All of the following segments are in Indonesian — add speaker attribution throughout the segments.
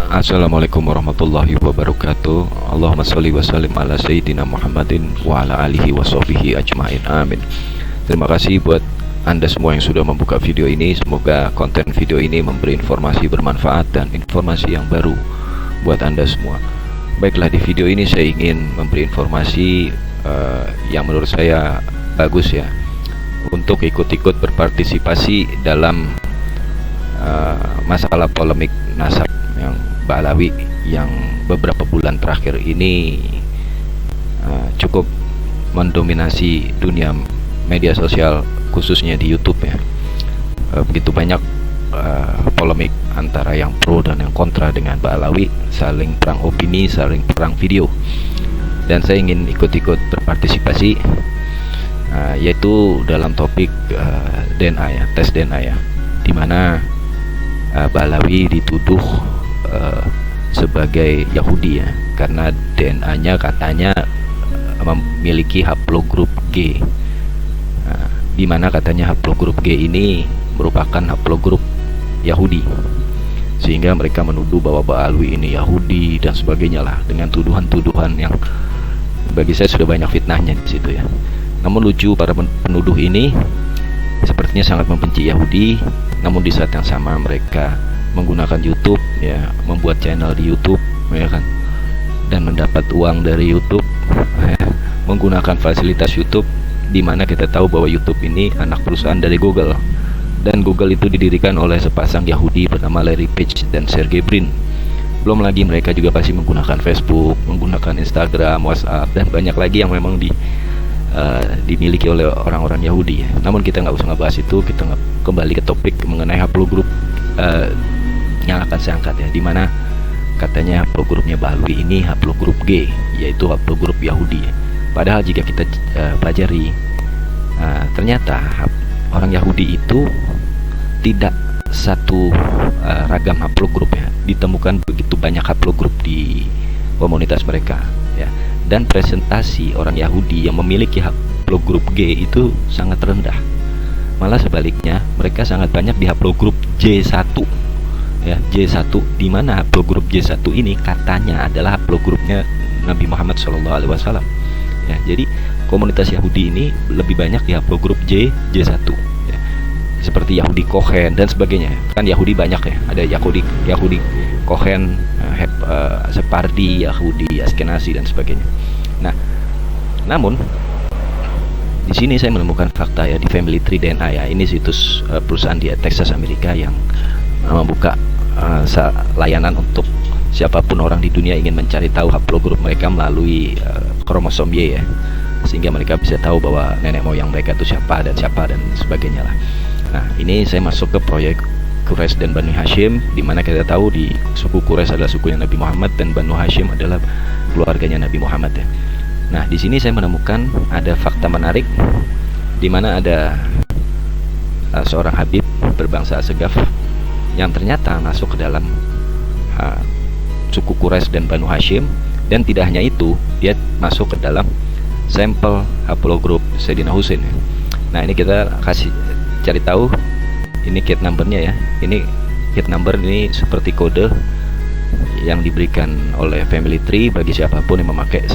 Speaker 1: Assalamualaikum warahmatullahi wabarakatuh. Allahumma sholli wa sallim ala sayyidina Muhammadin wa ala alihi wa sahbihi ajmain. Amin. Terima kasih buat Anda semua yang sudah membuka video ini. Semoga konten video ini memberi informasi bermanfaat dan informasi yang baru buat Anda semua. Baiklah, di video ini saya ingin memberi informasi yang menurut saya bagus ya, untuk ikut-ikut berpartisipasi dalam masalah polemik nasab yang Ba'alawi yang beberapa bulan terakhir ini cukup mendominasi dunia media sosial, khususnya di YouTube ya. Begitu banyak polemik antara yang pro dan yang kontra dengan Ba'alawi, saling perang opini, saling perang video. Dan saya ingin ikut-ikut berpartisipasi, yaitu dalam topik DNA ya, tes DNA ya, dimana Ba'alawi dituduh sebagai Yahudi ya, karena DNA-nya katanya memiliki haplogrup G, di mana katanya haplogrup G ini merupakan haplogrup Yahudi, sehingga mereka menuduh bahwa Ba'alawi ini Yahudi dan sebagainya lah, dengan tuduhan-tuduhan yang bagi saya sudah banyak fitnahnya di situ ya. Namun lucu, para penuduh ini sepertinya sangat membenci Yahudi, namun di saat yang sama mereka menggunakan YouTube ya, membuat channel di YouTube ya kan, dan mendapat uang dari YouTube menggunakan fasilitas YouTube, di mana kita tahu bahwa YouTube ini anak perusahaan dari Google, dan Google itu didirikan oleh sepasang Yahudi bernama Larry Page dan Sergey Brin. Belum lagi mereka juga pasti menggunakan Facebook, menggunakan Instagram, WhatsApp, dan banyak lagi yang memang dimiliki oleh orang-orang Yahudi ya. Namun kita nggak usah ngebahas itu, kita kembali ke topik mengenai haplogrup yang akan saya angkat ya, dimana katanya haplogrupnya Ba'alawi ini haplogrup G, yaitu haplogrup Yahudi ya. Padahal jika kita pelajari, ternyata orang Yahudi itu tidak satu ragam haplogrup ya, ditemukan begitu banyak haplogrup di komunitas mereka ya, dan presentasi orang Yahudi yang memiliki haplogrup G itu sangat rendah. Malah sebaliknya, mereka sangat banyak di haplogrup J1 ya, J1, di mana haplogrup J1 ini katanya adalah haplogrupnya Nabi Muhammad SAW ya. Jadi komunitas Yahudi ini lebih banyak di haplogrup J1 ya, seperti Yahudi Kohen dan sebagainya. Kan Yahudi banyak ya, ada Yahudi Kohen, Separdi, Yahudi Askenazi dan sebagainya. Nah, namun di sini saya menemukan fakta ya, di Family Tree DNA ya, ini situs perusahaan di Texas Amerika yang membuka layanan untuk siapapun orang di dunia ingin mencari tahu haplogrup mereka melalui kromosom Y ya, sehingga mereka bisa tahu bahwa nenek moyang mereka itu siapa dan sebagainya lah. Nah, ini saya masuk ke proyek Quraisy dan Banu Hashim, di mana kita tahu di suku Quraisy adalah sukunya Nabi Muhammad dan Banu Hashim adalah keluarganya Nabi Muhammad ya. Nah, di sini saya menemukan ada fakta menarik, di mana ada seorang Habib berbangsa Asegaf yang ternyata masuk ke dalam suku Quraisy dan Banu Hashim, dan tidak hanya itu, dia masuk ke dalam sampel haplogrup Sayyidina Husain. Nah, ini kita kasih cari tahu, ini kit numbernya ya. Ini kit number ini seperti kode yang diberikan oleh Family Tree bagi siapapun yang memakai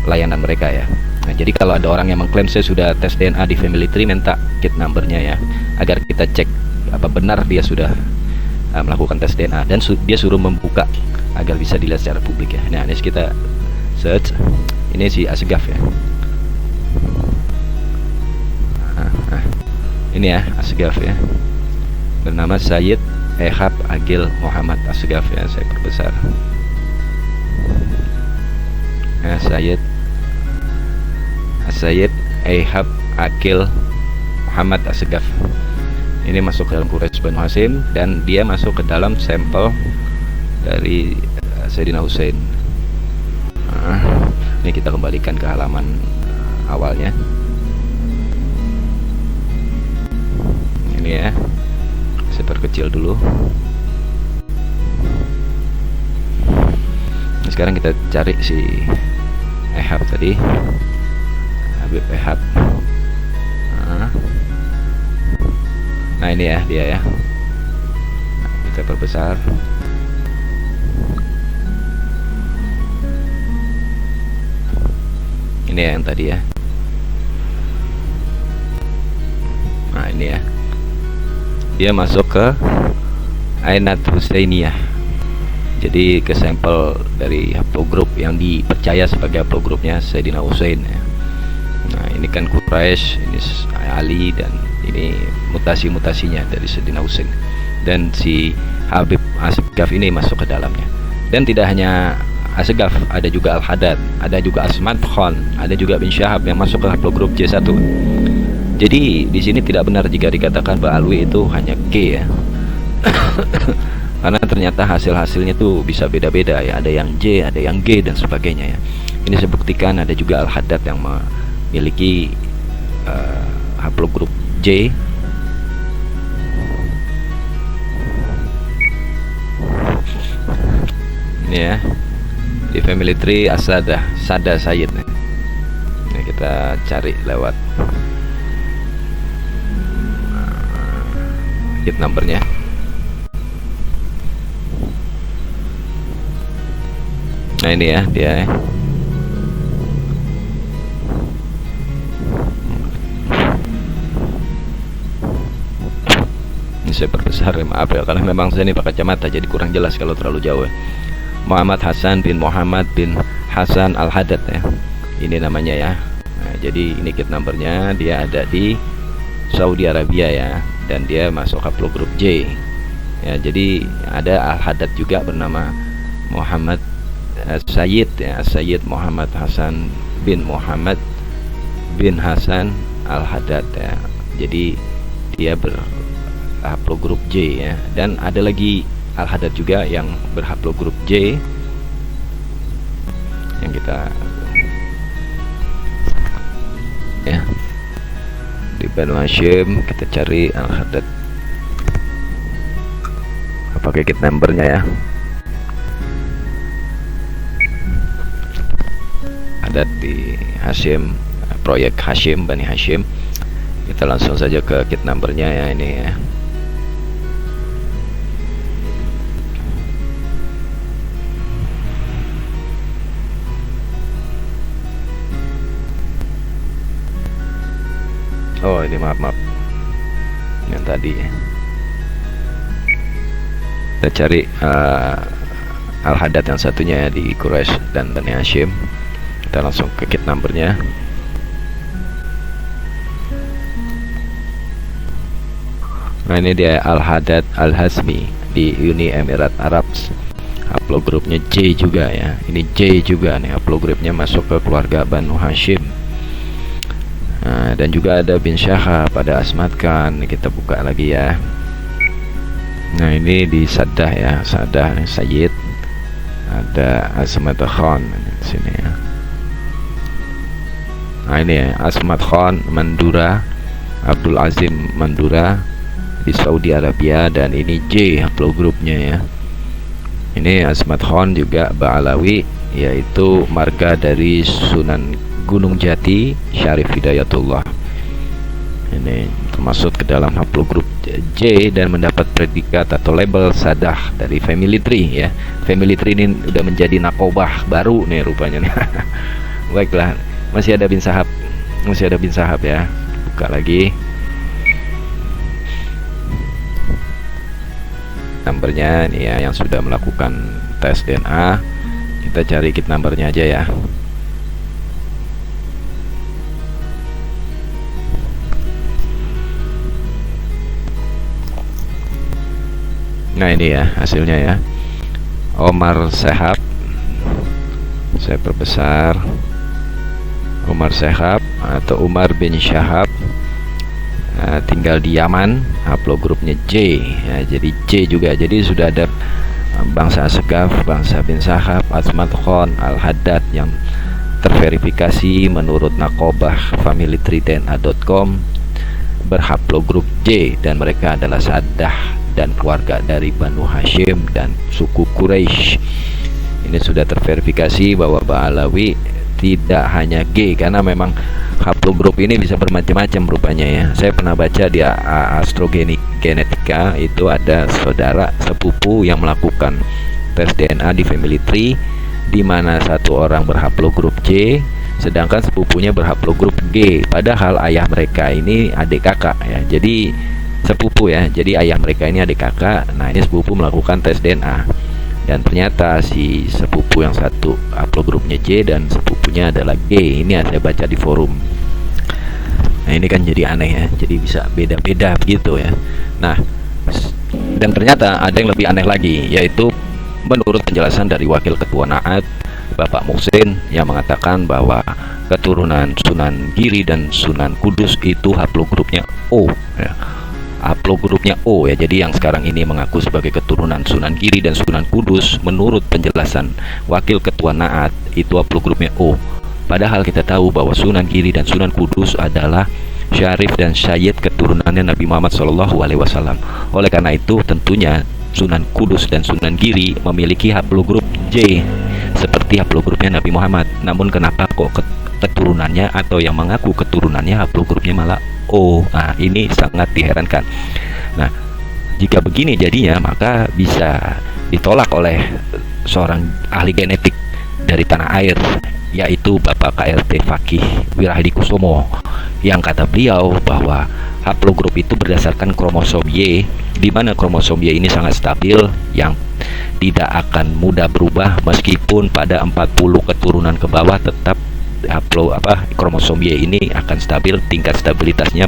Speaker 1: layanan mereka ya. Nah, jadi kalau ada orang yang mengklaim saya sudah tes DNA di Family Tree, minta kit numbernya ya, agar kita cek apa benar dia sudah melakukan tes DNA, dan dia suruh membuka agar bisa dilihat secara publik ya. Nah, ini kita search, ini si Asegaf ya. Ini ya Asegaf ya, bernama Sayyid Ehab Agil Muhammad Asegaf ya, saya perbesar ya, Sayyid Ehab Agil Muhammad Asegaf. Ini masuk ke dalam Quraisy Banu Hashim, dan dia masuk ke dalam sampel dari Sayyidina Husain. Ini kita kembalikan ke halaman awalnya. Ini ya, saya perkecil dulu. Nah, sekarang kita cari si Ehab tadi, Habib Ehab. Nah, ini ya dia ya. Nah, kita perbesar. Ini ya yang tadi ya. Nah ini ya, dia masuk ke Ainat Husainiyah, jadi ke sampel dari haplogrup yang dipercaya sebagai haplogrupnya Sayyidina Husain ya. Nah ini kan Quraisy, ini Ali, dan ini mutasi-mutasinya dari Sayyidina Husain. Dan si Habib Asgaf ini masuk ke dalamnya. Dan tidak hanya Asgaf, ada juga Al-Haddad, ada juga Asmad Khan, ada juga bin Syahab yang masuk ke haplogrup J1. Jadi di sini tidak benar jika dikatakan Mbak Alwi itu hanya G ya. Karena ternyata hasil-hasilnya tuh bisa beda-beda ya, ada yang J, ada yang G dan sebagainya ya. Ini saya buktikan ada juga Al-Haddad yang memiliki haplogrup J. Ini ya, di family tree Sada Sayyid nih. Ini kita cari lewat hit numbernya. Nah ini ya dia ya. Ini saya perbesar ya, maaf ya, karena memang saya ini pakai kacamata jadi kurang jelas kalau terlalu jauh ya. Muhammad Hasan bin Muhammad bin Hasan Al-Haddad ya, ini namanya ya. Nah, jadi ini kit numbernya, dia ada di Saudi Arabia ya, dan dia masuk haplogrup J ya. Jadi ada Al-Haddad juga bernama Muhammad Sayyid ya, Sayyid Muhammad Hasan bin Muhammad bin Hasan Al-Haddad ya. Jadi dia berhaplogrup J ya. Dan ada lagi Al-Haddad juga yang berhaplogrup J yang kita ya, di Banu Hashim kita cari Al-Haddad, pakai kit numbernya ya. Ada di Hashim, proyek Hashim, Bani Hashim. Kita langsung saja ke kit numbernya ya, ini ya. Oh ini maaf yang tadi ya. Kita cari Al-Haddad yang satunya ya, di Quraisy dan Bani Hashim. Kita langsung ke kit numbernya. Nah ini dia Al-Haddad Al-Hazmi di Uni Emirat Arab, haplogrupnya J juga ya. Ini J juga nih, haplogrupnya masuk ke keluarga Banu Hashim. Nah, dan juga ada bin Syahab, pada Asmad Khan. Kita buka lagi ya. Nah ini di Sadah ya, Sadah Sayyid, ada Asmad Khan di sini ya. Nah ini ya, Asmad Khan Mandura, Abdul Azim Mandura di Saudi Arabia, dan ini J haplogrupnya ya. Ini Asmad Khan juga Ba'alawi, yaitu marga dari Sunan Gunung Jati Syarif Hidayatullah. Ini termasuk ke dalam haplogrup J dan mendapat predikat atau label Sadah dari family tree ya. Family tree ini udah menjadi nakobah baru nih rupanya nih. Baiklah, masih ada bin Sahab ya. Buka lagi numbernya nih ya, yang sudah melakukan tes DNA. Kita cari kit numbernya aja ya. Nah ini ya hasilnya ya, Omar Sehab, saya perbesar, Umar Sehab atau Umar bin Syahab, tinggal di Yaman, haplogrupnya J ya, jadi J juga. Jadi sudah ada bangsa Asgaf, bangsa bin Sahab, Asmad Khan, Al-Haddad yang terverifikasi menurut Nakobah familytree.com berhaplogrup J, dan mereka adalah Sadah dan keluarga dari Banu Hashim dan suku Quraisy. Ini sudah terverifikasi bahwa Ba'alawi tidak hanya G, karena memang haplogrup ini bisa bermacam-macam rupanya ya. Saya pernah baca di Astrogenetika itu ada saudara sepupu yang melakukan tes DNA di family tree, di mana satu orang berhaplogrup J, sedangkan sepupunya berhaplogrup G. Padahal ayah mereka ini adik kakak ya. Jadi sepupu ya. Jadi ayah mereka ini adik kakak. Nah, ini sepupu melakukan tes DNA. Dan ternyata si sepupu yang satu haplogrupnya J dan sepupunya adalah G. Ini saya baca di forum. Nah, ini kan jadi aneh ya. Jadi bisa beda-beda begitu ya. Nah, dan ternyata ada yang lebih aneh lagi, yaitu menurut penjelasan dari Wakil Ketua Naat Bapak Muhsin yang mengatakan bahwa keturunan Sunan Giri dan Sunan Kudus itu haplogrupnya O ya. Haplogrupnya O ya. Jadi yang sekarang ini mengaku sebagai keturunan Sunan Giri dan Sunan Kudus, menurut penjelasan Wakil Ketua Naat itu haplogrupnya O. Padahal kita tahu bahwa Sunan Giri dan Sunan Kudus adalah syarif dan syayid keturunannya Nabi Muhammad SAW. Oleh karena itu tentunya Sunan Kudus dan Sunan Giri memiliki haplogrup J seperti haplogrupnya Nabi Muhammad. Namun kenapa kok keturunannya atau yang mengaku keturunannya haplogrupnya malah O? Nah, ini sangat diherankan. Nah, jika begini jadinya, maka bisa ditolak oleh seorang ahli genetik dari tanah air, yaitu Bapak KRT Fakih Wirahadikusumo, yang kata beliau bahwa haplogrup itu berdasarkan kromosom Y, di mana kromosom Y ini sangat stabil, yang tidak akan mudah berubah meskipun pada 40 keturunan ke bawah tetap kromosom Y ini akan stabil, tingkat stabilitasnya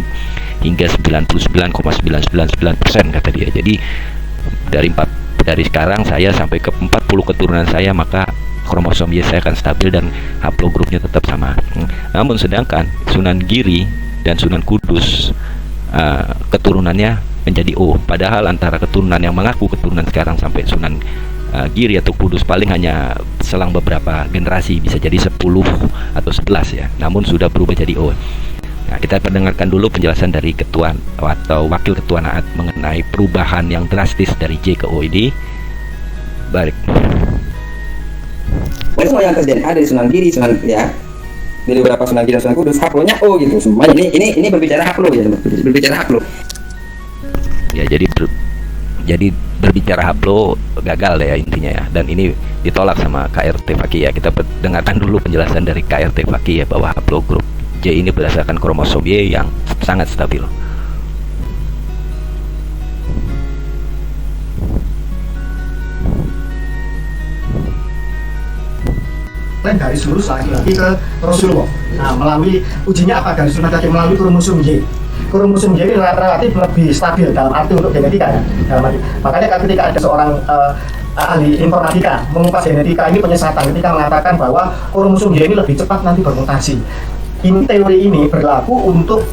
Speaker 1: hingga 99,999% kata dia. Jadi dari sekarang saya sampai ke 40 keturunan saya, maka kromosom Y saya akan stabil dan haplogrupnya tetap sama. Namun sedangkan Sunan Giri dan Sunan Kudus keturunannya menjadi O. Padahal antara keturunan yang mengaku keturunan sekarang sampai Sunan Giri atau Kudus paling hanya selang beberapa generasi, bisa jadi 10 atau 11 ya. Namun sudah berubah jadi O. Nah, kita mendengarkan dulu penjelasan dari ketua atau wakil ketua Naat mengenai perubahan yang drastis dari J ke O ini. Baik.
Speaker 2: Semua yang tes DNA dari Sunan Giri, dari beberapa Sunan Giri dan Sunan Kudus, haplonya O gitu semua. Ini berbicara haplo ya, berbicara haplo.
Speaker 1: Ya, jadi berbicara haplo gagal ya intinya ya. Dan ini ditolak sama KRT Fakih ya. Kita dengarkan dulu penjelasan dari KRT Fakih ya, bahwa haplogrup J ini berdasarkan kromosom Y yang sangat stabil.
Speaker 3: Garis lurus lagi ke Rasulullah. Nah, melalui ujinya apa garis lurus lagi melalui kromosom Y. Kromosom Y ini relatif lebih stabil dalam arti untuk genetika ya. Makanya ketika ada seorang ahli informatika mengupas genetika ini penyesatan ketika mengatakan bahwa kromosom Y ini lebih cepat nanti bermutasi. Teori ini berlaku untuk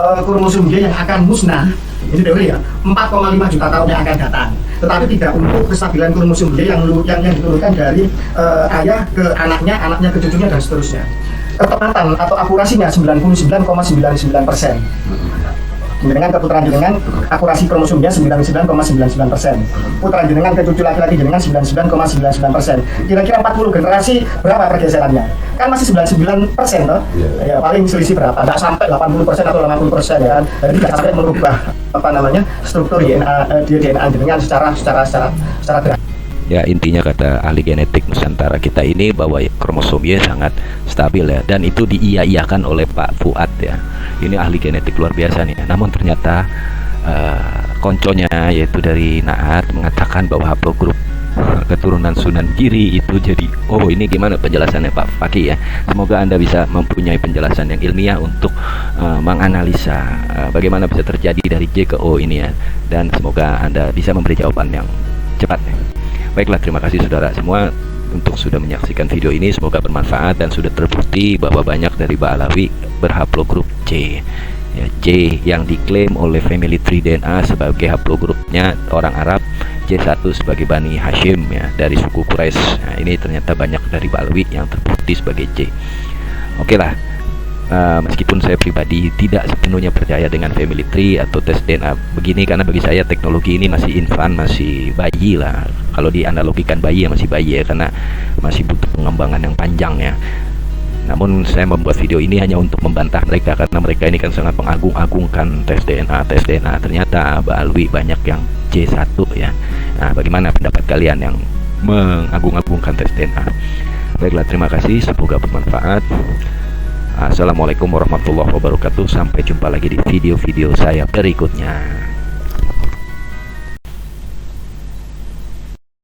Speaker 3: kromosom Y yang akan musnah. Ini teori ya, 4,5 juta tahun yang akan datang. Tetapi tidak untuk kestabilan kromosom Y yang diturunkan dari ayah ke anaknya, anaknya ke cucunya dan seterusnya. Ketepatan atau akurasinya 99,99%. Dengan keputeran jenengan akurasi kromosomnya 99,99%. Puteran jenengan ke cucu laki-laki jenengan 99,99%. Kira-kira 40 generasi berapa pergeserannya? Kan masih 99% toh? Ya paling selisih berapa? Tidak sampai 80% atau 80% ya kan. Jadi tidak sampai merubah struktur DNA jenengan secara drastis.
Speaker 1: Ya, intinya kata ahli genetik Nusantara kita ini bahwa kromosom Y sangat stabil ya, dan itu diiyakan oleh Pak Fuad ya. Ini ahli genetik luar biasa nih. Namun ternyata konconya yaitu dari Naat mengatakan bahwa haplogrup keturunan Sunan Giri itu jadi ini gimana penjelasannya Pak Fakih ya. Semoga Anda bisa mempunyai penjelasan yang ilmiah untuk menganalisa bagaimana bisa terjadi dari J ke O ini ya, dan semoga Anda bisa memberi jawaban yang cepat ya. Baiklah, terima kasih saudara semua untuk sudah menyaksikan video ini. Semoga bermanfaat dan sudah terbukti bahwa banyak dari Ba'alawi berhaplogrup J ya, J yang diklaim oleh family tree DNA sebagai haplogrupnya orang Arab, J1 sebagai Bani Hashim ya, dari suku Quraisy. Nah, ini ternyata banyak dari Ba'alawi yang terbukti sebagai J. Oke lah, meskipun saya pribadi tidak sepenuhnya percaya dengan family tree atau tes DNA begini, karena bagi saya teknologi ini masih infan, masih bayi lah. Kalau dianalogikan bayi ya masih bayi ya, karena masih butuh pengembangan yang panjang ya. Namun saya membuat video ini hanya untuk membantah mereka, karena mereka ini kan sangat mengagung-agungkan tes DNA. Ternyata Ba'alawi banyak yang J1 ya. Nah, bagaimana pendapat kalian yang mengagung-agungkan tes DNA. Baiklah, terima kasih, semoga bermanfaat. Assalamualaikum warahmatullahi wabarakatuh. Sampai jumpa lagi di video-video saya berikutnya.